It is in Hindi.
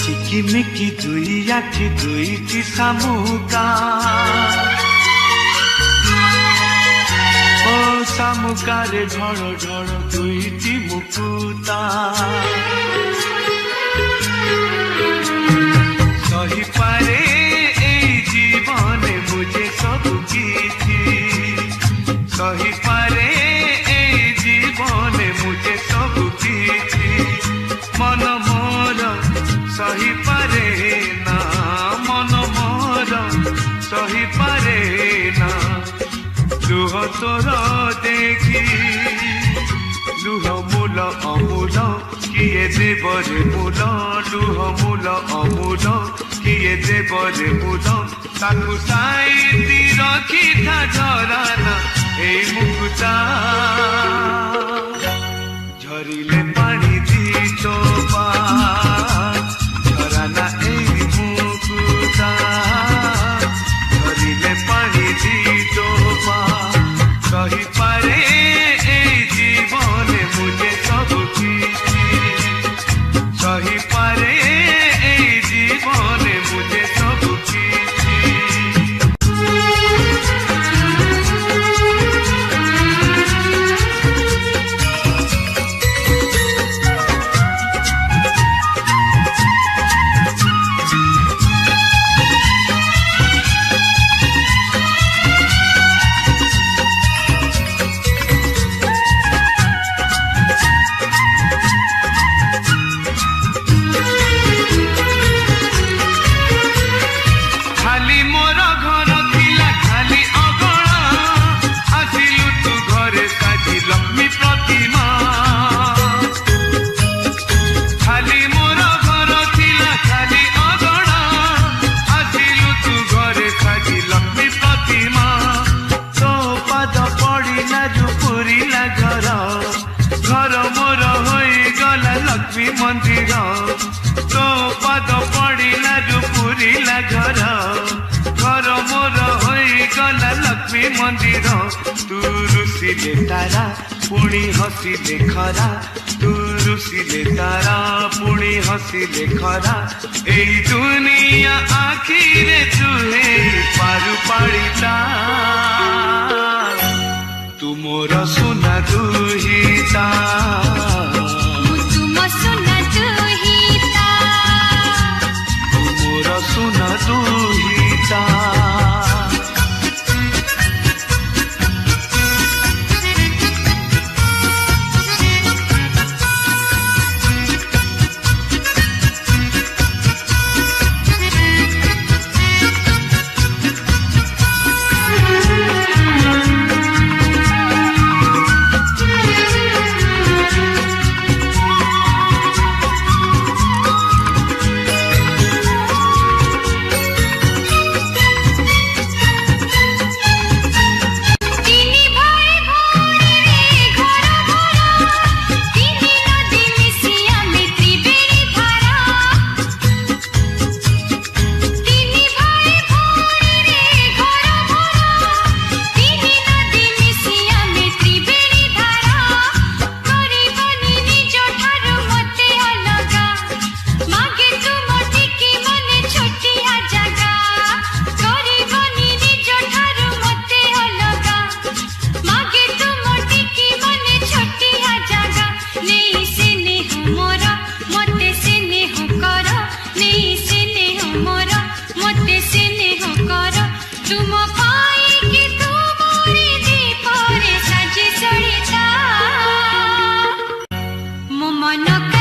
चिकिमिकी दुई आखि दुईटी शामुका ओ शामुकारे ढळ ढळ दुईटी मुकुता सही पारे एई जीवने मुझे सब किछि सही पारे एई जीवने मुझे सब किछि मन मोर सही पारे ना मन मोर सही पारे ना लुह तोर देखी लुह मूल अमूल किए देवरे मूल लुह मूल अमूल किए देवरे मूल ताकू साइती रखी था झराना ए मुकुता झरिले पानी दी टोपा झराना ए मुकुता झरिले पानी दी टोपा सही पारे ए जीवन मुझे सब किछि सही पारे ए जीवन मुझे सब किछि मंदिर तो पद पड़ा जो पुरीला घर घर मोर हो गला लक्ष्मी मंदिर तू रुसिले तारा पुणी हसिले खरा तू रुसिले तारा पुणी हसिले खरा ए दुनिया आखिरे तुहे पारु पाड़िता तू मोर सुना दुहिता सुना दुहिता मन